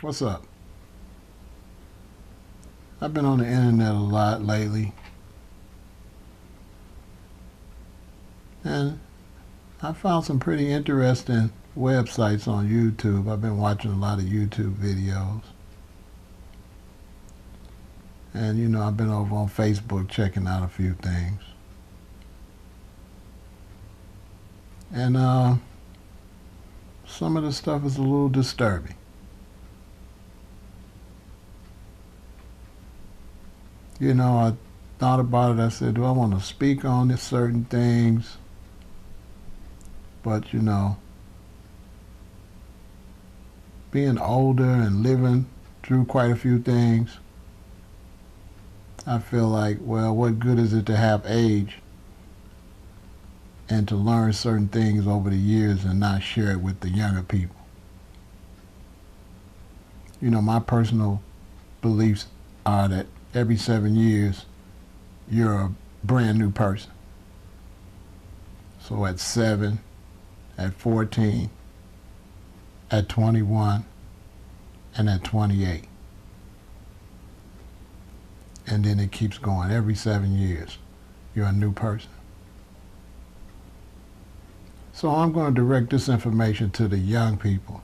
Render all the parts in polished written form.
What's up? I've been on the internet a lot lately, and I found some pretty interesting websites on YouTube. I've been watching a lot of YouTube videos. And I've been over on Facebook checking out a few things. And some of the stuff is a little disturbing. I thought about it. I said, do I want to speak on this certain things? But, being older and living through quite a few things, I feel like, well, what good is it to have age and to learn certain things over the years and not share it with the younger people? My personal beliefs are that every 7 years, you're a brand new person. So at 7, at 14, at 21, and at 28. And then it keeps going. Every 7 years, you're a new person. So I'm going to direct this information to the young people,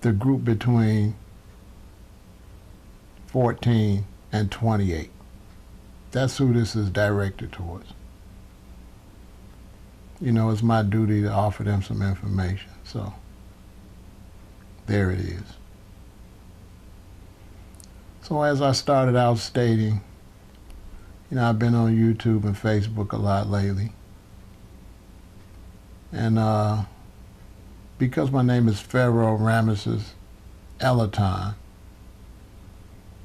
the group between 14 and 28. That's who this is directed towards. It's my duty to offer them some information. So there it is. So as I started out stating, I've been on YouTube and Facebook a lot lately. And because my name is Pharaoh Ramesses Elaton,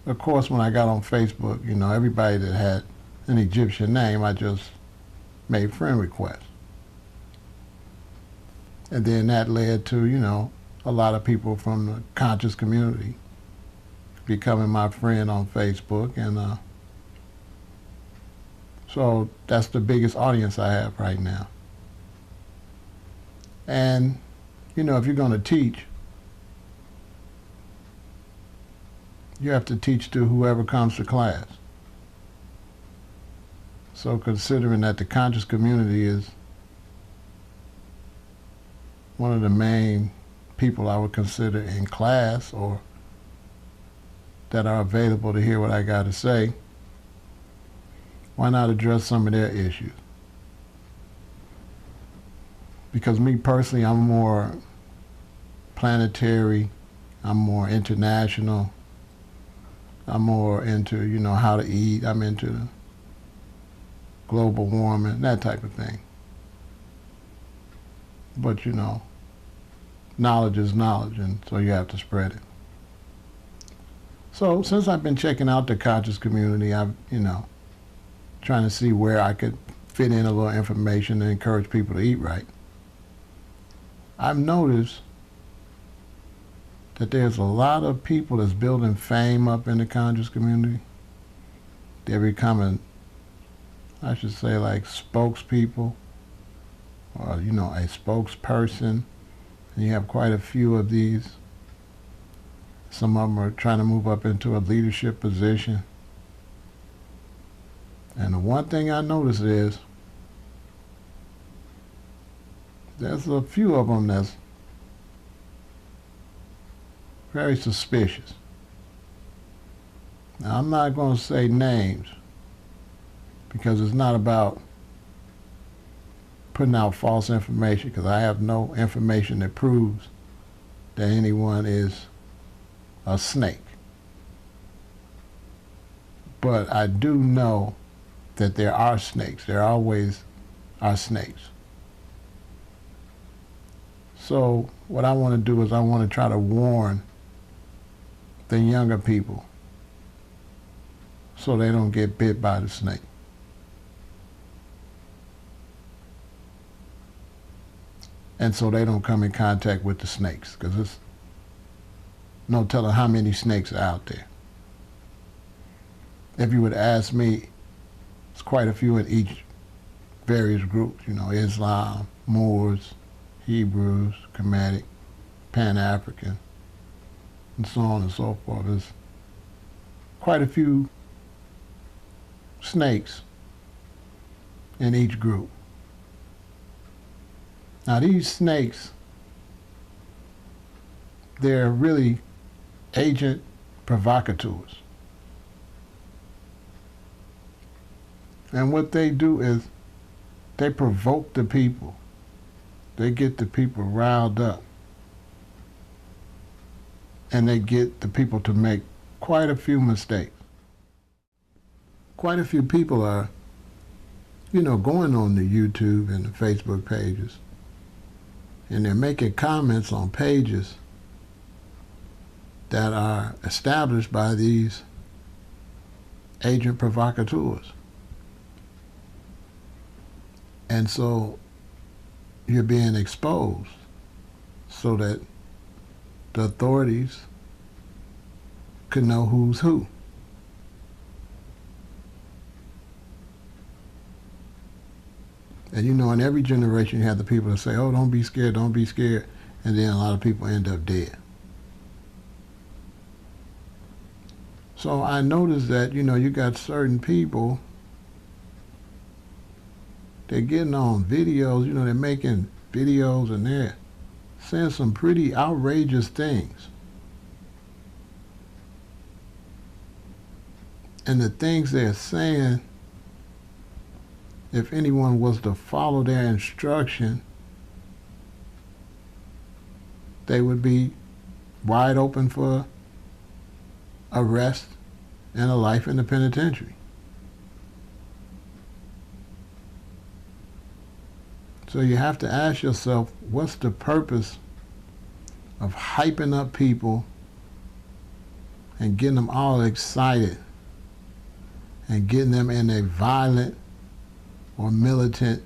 of course, when I got on Facebook, everybody that had an Egyptian name, I just made friend requests. And then that led to, a lot of people from the conscious community becoming my friend on Facebook. And so that's the biggest audience I have right now. And, if you're going to teach, you have to teach to whoever comes to class. So considering that the conscious community is one of the main people I would consider in class or that are available to hear what I got to say, why not address some of their issues? Because me personally, I'm more planetary, I'm more international, I'm more into, how to eat, I'm into global warming, that type of thing. But, knowledge is knowledge, and so you have to spread it. So since I've been checking out the conscious community, I've, trying to see where I could fit in a little information and encourage people to eat right. I've noticed that there's a lot of people that's building fame up in the conscious community. They're becoming, I should say, like spokespeople or, a spokesperson. And you have quite a few of these. Some of them are trying to move up into a leadership position. And the one thing I noticed is there's a few of them that's very suspicious. Now, I'm not going to say names because it's not about putting out false information, because I have no information that proves that anyone is a snake. But I do know that there are snakes. There always are snakes. So what I want to do is I want to try to warn the younger people so they don't get bit by the snake. And so they don't come in contact with the snakes, because there's no telling how many snakes are out there. If you would ask me, it's quite a few in each various groups, Islam, Moors, Hebrews, Kemetic, Pan-African, and so on and so forth. There's quite a few snakes in each group. Now these snakes, they're really agent provocateurs. And what they do is they provoke the people. They get the people riled up. And they get the people to make quite a few mistakes. Quite a few people are, going on the YouTube and the Facebook pages, and they're making comments on pages that are established by these agent provocateurs. And so you're being exposed so that the authorities could know who's who. And in every generation you have the people that say, oh, don't be scared, and then a lot of people end up dead. So I noticed that, you got certain people, they're getting on videos, they're making videos and they're saying some pretty outrageous things. And the things they're saying, if anyone was to follow their instruction, they would be wide open for arrest and a life in the penitentiary. So you have to ask yourself, what's the purpose of hyping up people and getting them all excited and getting them in a violent or militant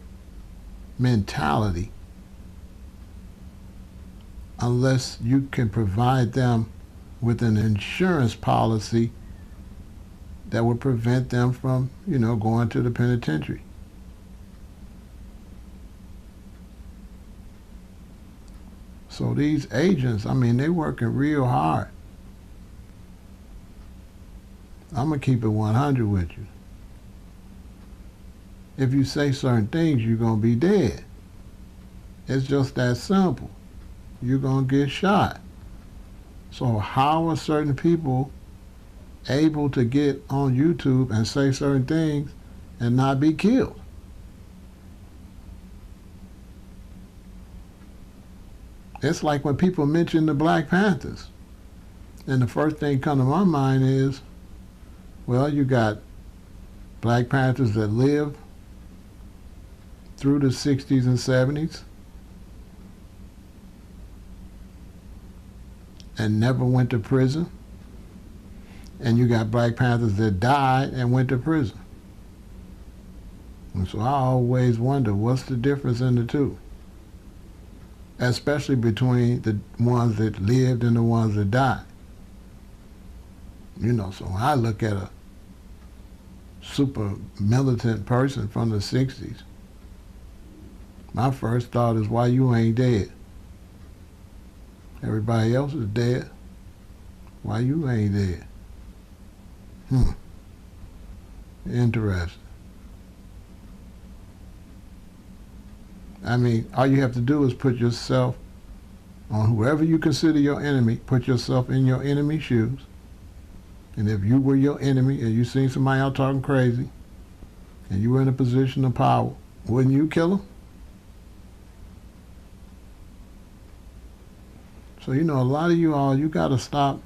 mentality, unless you can provide them with an insurance policy that would prevent them from, going to the penitentiary. So these agents, they're working real hard. I'm going to keep it 100 with you. If you say certain things, you're going to be dead. It's just that simple. You're going to get shot. So how are certain people able to get on YouTube and say certain things and not be killed? It's like when people mention the Black Panthers, and the first thing come to my mind is, well, you got Black Panthers that lived through the 60s and 70s and never went to prison, and you got Black Panthers that died and went to prison. And so I always wonder, what's the difference in the two? Especially between the ones that lived and the ones that died. So when I look at a super militant person from the 60s, my first thought is, why you ain't dead? Everybody else is dead. Why you ain't dead? Interesting. All you have to do is put yourself on whoever you consider your enemy, put yourself in your enemy's shoes. And if you were your enemy and you seen somebody out talking crazy and you were in a position of power, wouldn't you kill them? So, a lot of you all, you got to stop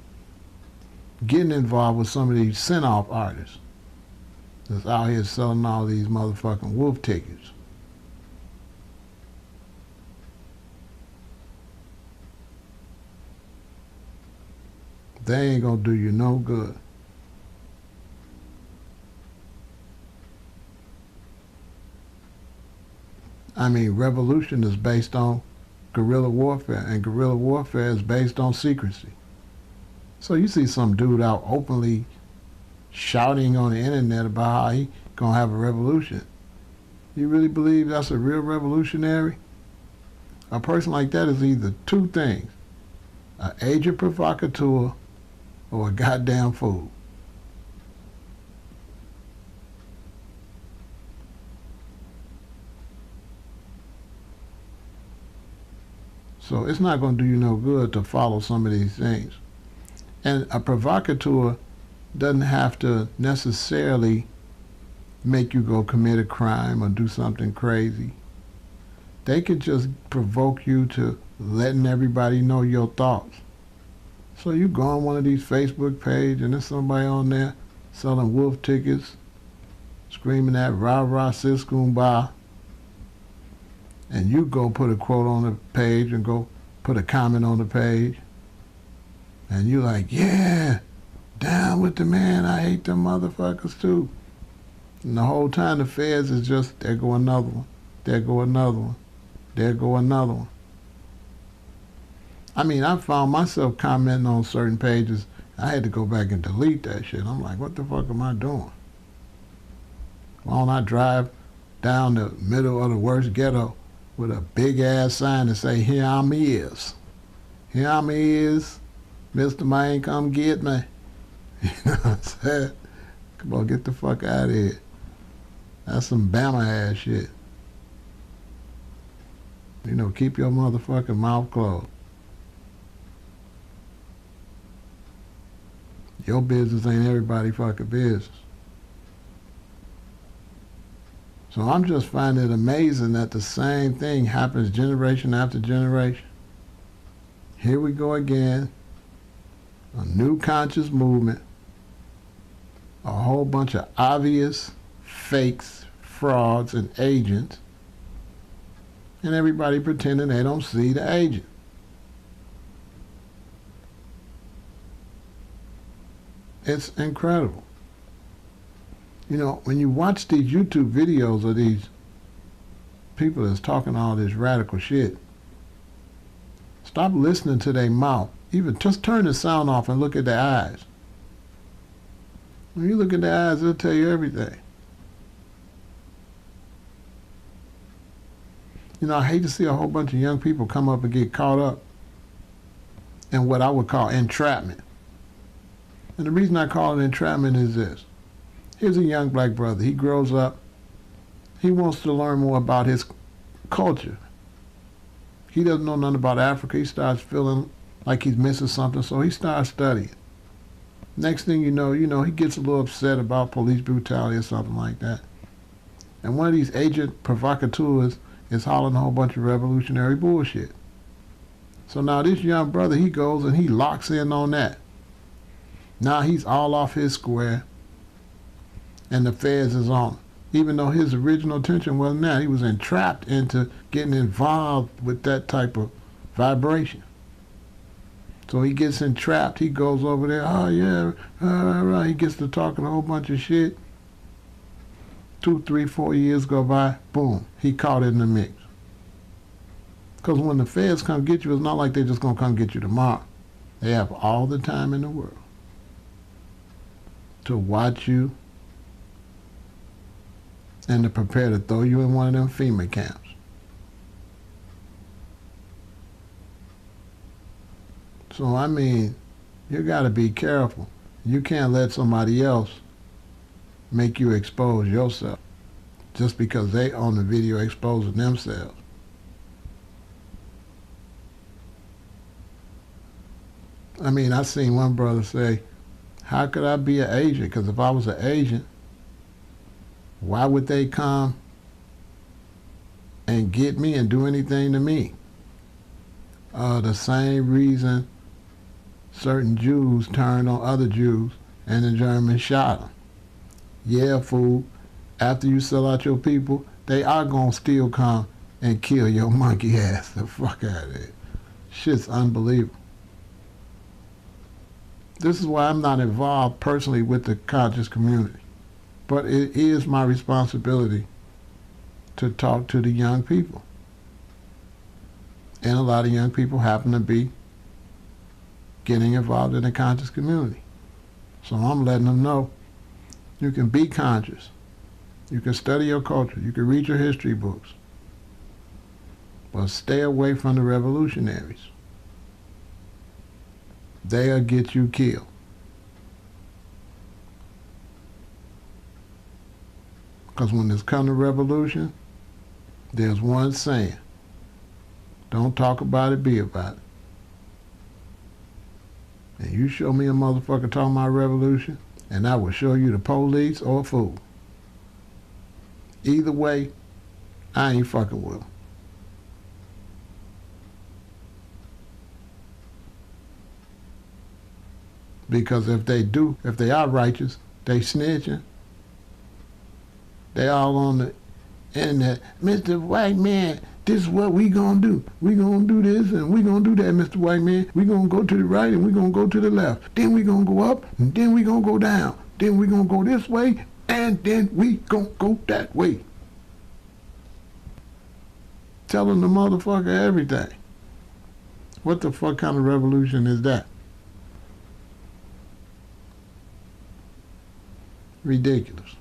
getting involved with some of these send-off artists that's out here selling all these motherfucking wolf tickets. They ain't gonna do you no good. Revolution is based on guerrilla warfare, and guerrilla warfare is based on secrecy. So you see some dude out openly shouting on the internet about how he gonna have a revolution. You really believe that's a real revolutionary? A person like that is either two things: an agent provocateur or a goddamn fool. So it's not going to do you no good to follow some of these things. And a provocateur doesn't have to necessarily make you go commit a crime or do something crazy. They could just provoke you to letting everybody know your thoughts. So you go on one of these Facebook pages and there's somebody on there selling wolf tickets, screaming that rah rah sis kumbah, and you go put a quote on the page and go put a comment on the page, and you like, yeah, down with the man, I hate them motherfuckers too. And the whole time the feds is just, there go another one, there go another one, there go another one. I mean, I found myself commenting on certain pages. I had to go back and delete that shit. I'm like, what the fuck am I doing? Why don't I drive down the middle of the worst ghetto with a big ass sign to say, here I'm is. Here I'm is. Mr. Man, come get me. You know what I'm saying? Come on, get the fuck out of here. That's some Bama ass shit. You know, keep your motherfucking mouth closed. Your business ain't everybody fucking business. So I'm just finding it amazing that the same thing happens generation after generation. Here we go again. A new conscious movement. A whole bunch of obvious fakes, frauds, and agents. And everybody pretending they don't see the agent. It's incredible. You know, when you watch these YouTube videos of these people that's talking all this radical shit, stop listening to their mouth. Even just turn the sound off and look at their eyes. When you look at their eyes, they'll tell you everything. You know, I hate to see a whole bunch of young people come up and get caught up in what I would call entrapment. And the reason I call it entrapment is this. Here's a young black brother. He grows up. He wants to learn more about his culture. He doesn't know nothing about Africa. He starts feeling like he's missing something, so he starts studying. Next thing you know, he gets a little upset about police brutality or something like that. And one of these agent provocateurs is hollering a whole bunch of revolutionary bullshit. So now this young brother, he goes and he locks in on that. Now he's all off his square, and the feds is on him. Even though his original intention wasn't that. He was entrapped into getting involved with that type of vibration. So he gets entrapped. He goes over there, oh yeah, right. He gets to talking a whole bunch of shit. 2, 3, 4 years go by, boom, he caught in the mix. Because when the feds come get you, it's not like they're just going to come get you tomorrow. They have all the time in the world to watch you and to prepare to throw you in one of them FEMA camps. So, I mean, you got to be careful. You can't let somebody else make you expose yourself just because they on the video exposing themselves. I mean, I seen one brother say, how could I be an agent? Because if I was an agent, why would they come and get me and do anything to me? The same reason certain Jews turned on other Jews and the Germans shot them. Yeah, fool, after you sell out your people, they are going to still come and kill your monkey ass the fuck out of it. Shit's unbelievable. This is why I'm not involved personally with the conscious community. But it is my responsibility to talk to the young people. And a lot of young people happen to be getting involved in the conscious community. So I'm letting them know you can be conscious. You can study your culture. You can read your history books. But stay away from the revolutionaries. They'll get you killed. Because when there's come to revolution, there's one saying: don't talk about it, be about it. And you show me a motherfucker talking about revolution, and I will show you the police or a fool. Either way, I ain't fucking with them. Because if they are righteous, they snitching. They all on the internet. Mr. White Man, this is what we gonna do. We gonna do this and we gonna do that, Mr. White Man. We gonna go to the right and we gonna go to the left. Then we gonna go up and then we gonna go down. Then we gonna go this way and then we gonna go that way. Telling the motherfucker everything. What the fuck kind of revolution is that? Ridiculous.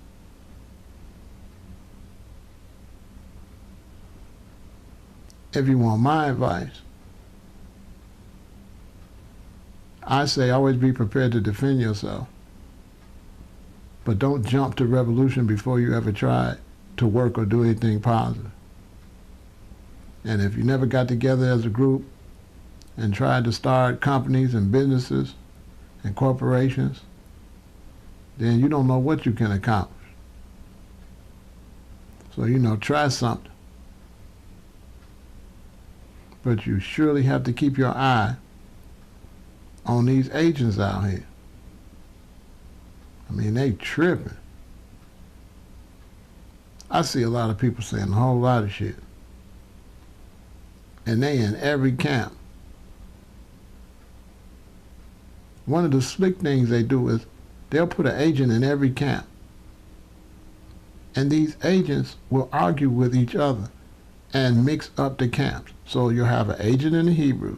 If you want my advice, I say always be prepared to defend yourself. But don't jump to revolution before you ever try to work or do anything positive. And if you never got together as a group and tried to start companies and businesses and corporations, then you don't know what you can accomplish. So, try something. But you surely have to keep your eye on these agents out here. I mean, they tripping. I see a lot of people saying a whole lot of shit. And they in every camp. One of the slick things they do is they'll put an agent in every camp. And these agents will argue with each other and mix up the camps. So you'll have an agent in the Hebrews.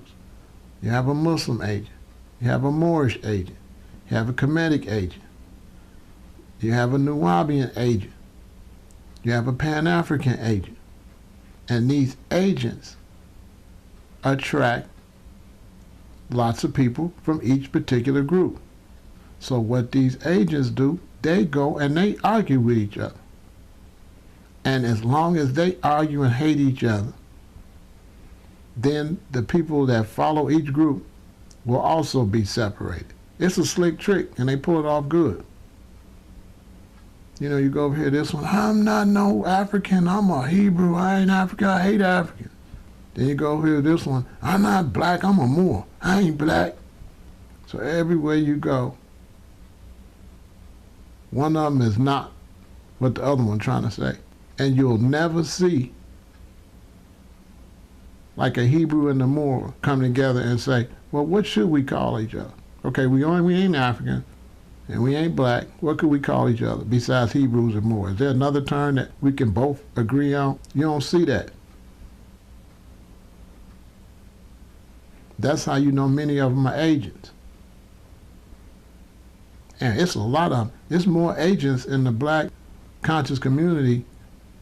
You have a Muslim agent. You have a Moorish agent. You have a Kemetic agent. You have a Nubian agent. You have a Pan-African agent. And these agents attract lots of people from each particular group. So what these agents do, they go and they argue with each other. And as long as they argue and hate each other, then the people that follow each group will also be separated. It's a slick trick, and they pull it off good. You go over here, this one, I'm not no African, I'm a Hebrew, I ain't African, I hate Africans. Then you go over here, this one, I'm not black, I'm a Moor, I ain't black. So everywhere you go, one of them is not what the other one's trying to say. And you'll never see like a Hebrew and a Moor come together and say, well, what should we call each other? Okay, we ain't African and we ain't black. What could we call each other besides Hebrews and Moors? Is there another term that we can both agree on? You don't see that. That's how you know many of them are agents. And it's a lot of them. There's more agents in the black conscious community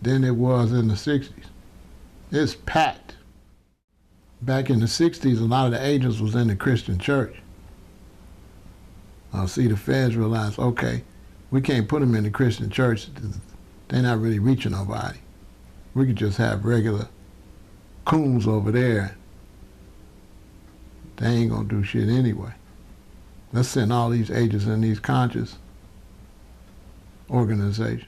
than it was in the 60s. It's packed. Back in the 60s, a lot of the agents was in the Christian church. See, the feds realized, okay, we can't put them in the Christian church. They're not really reaching nobody. We could just have regular coons over there. They ain't gonna do shit anyway. Let's send all these agents in these conscious organizations.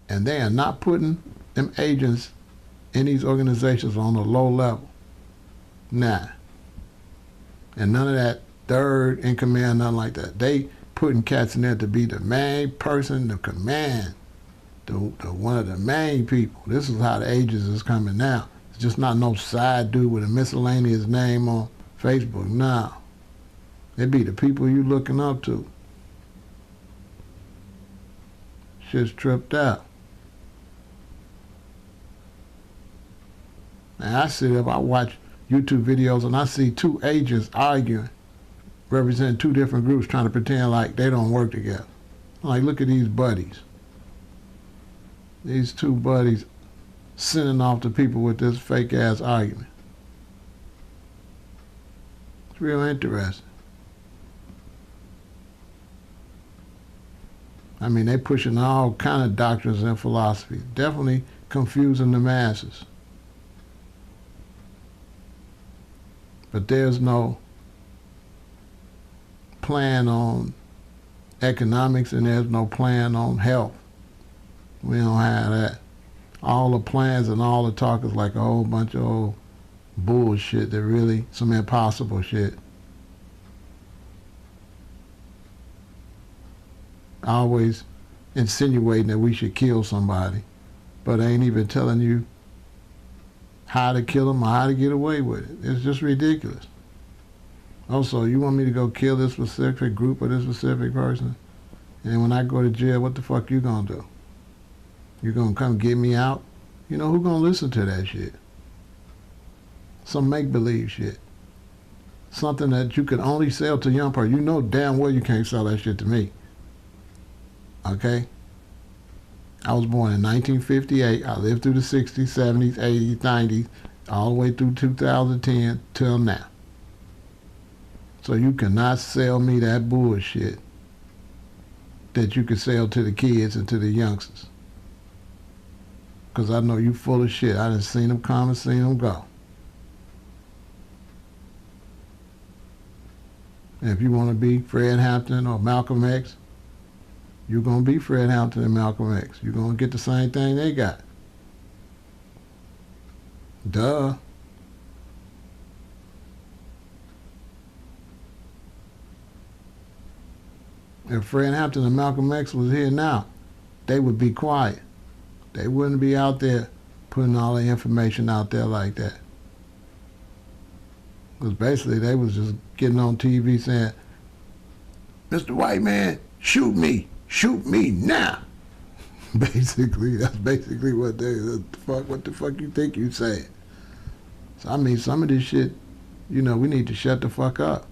And they are not putting them agents in these organizations on a low level. Nah. And none of that third in command, nothing like that. They putting cats in there to be the main person, the command, the one of the main people. This is how the agents is coming now. It's just not no side dude with a miscellaneous name on Facebook. No. They be the people you looking up to. Shit's tripped out. And I sit up, I watch YouTube videos and I see two agents arguing, representing two different groups trying to pretend like they don't work together. I'm like, look at these buddies. These two buddies sending off to people with this fake ass argument. It's real interesting. I mean, they pushing all kind of doctrines and philosophies, definitely confusing the masses. But there's no plan on economics and there's no plan on health. We don't have that. All the plans and all the talk is like a whole bunch of old bullshit that really, some impossible shit. Always insinuating that we should kill somebody, but ain't even telling you how to kill them or how to get away with it. It's just ridiculous. Also, you want me to go kill this specific group or this specific person? And when I go to jail, what the fuck you gonna do? You gonna come get me out? You know, who gonna listen to that shit? Some make-believe shit. Something that you could only sell to young people. You know damn well you can't sell that shit to me. Okay? I was born in 1958. I lived through the 60s, 70s, 80s, 90s, all the way through 2010 till now. So you cannot sell me that bullshit that you could sell to the kids and to the youngsters. Because I know you full of shit. I done seen them come and seen them go. And if you want to be Fred Hampton or Malcolm X, you're going to be Fred Hampton and Malcolm X. You're going to get the same thing they got. Duh. If Fred Hampton and Malcolm X was here now, they would be quiet. They wouldn't be out there putting all the information out there like that. Because basically they was just getting on TV saying, Mr. White Man, shoot me now. Basically, that's basically what the fuck you think you saying. So I mean, some of this shit, you know, we need to shut the fuck up.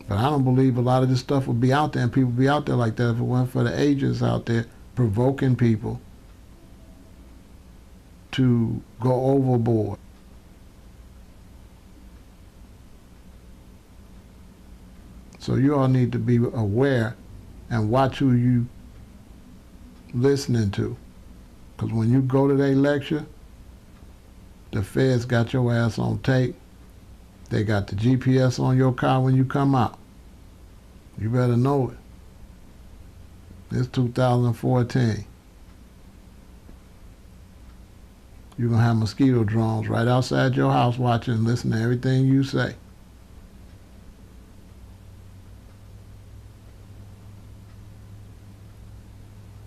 But I don't believe a lot of this stuff would be out there and people would be out there like that if it weren't for the agents out there provoking people to go overboard. So you all need to be aware and watch who you listening to. Because when you go to their lecture, the feds got your ass on tape. They got the GPS on your car when you come out. You better know it. It's 2014. You're going to have mosquito drones right outside your house watching and listening to everything you say.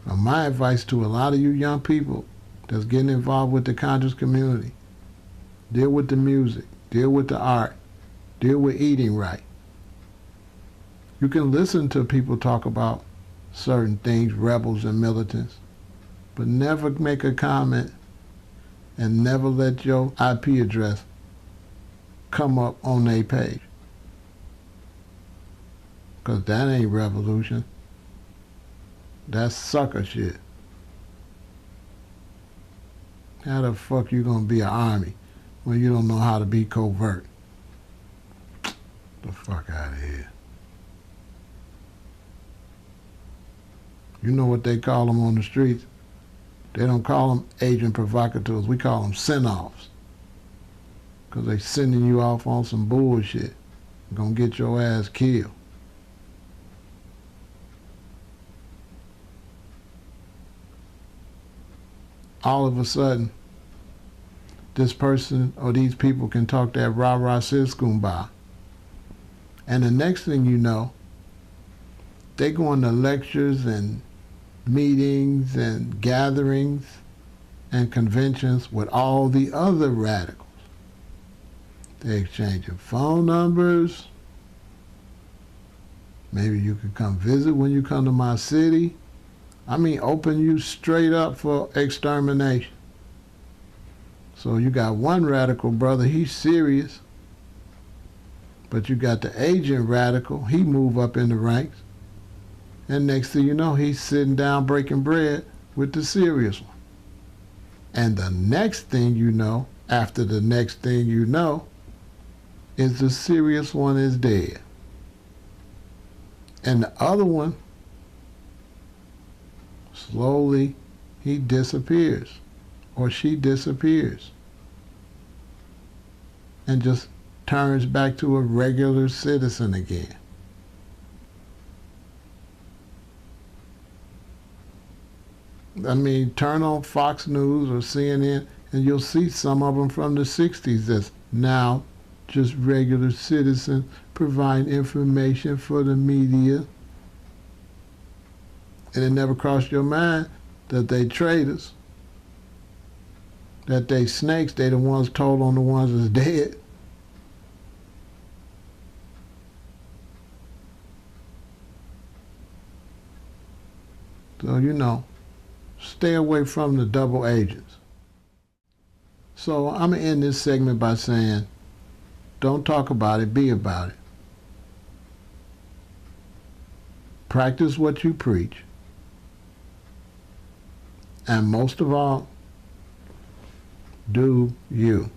Now, my advice to a lot of you young people that's getting involved with the conscious community, deal with the music, deal with the art, deal with eating right. You can listen to people talk about certain things, rebels and militants, but never make a comment and never let your IP address come up on their page. Because that ain't revolution. That's sucker shit. How the fuck you gonna be an army when you don't know how to be covert? The fuck out of here. You know what they call them on the streets? They don't call them agent provocateurs. We call them send-offs. Because they sending you off on some bullshit. Gonna get your ass killed. All of a sudden, this person or these people can talk that rah-rah sis-kumbah. And the next thing you know, they go into lectures and meetings and gatherings and conventions with all the other radicals. They exchanging phone numbers. Maybe you can come visit when you come to my city. I mean, open you straight up for extermination. So you got one radical brother, he's serious. But you got the agent radical, he move up in the ranks. And next thing you know, he's sitting down breaking bread with the serious one. And the next thing you know, after the next thing you know, is the serious one is dead. And the other one, slowly he disappears or she disappears and just turns back to a regular citizen again. I mean, turn on Fox News or CNN and you'll see some of them from the 60s that's now just regular citizens provide information for the media. And it never crossed your mind that they traitors, that they snakes, they the ones told on the ones that's dead. So, you know, stay away from the double agents. So I'm going to end this segment by saying, don't talk about it, be about it. Practice what you preach. And most of all, do you.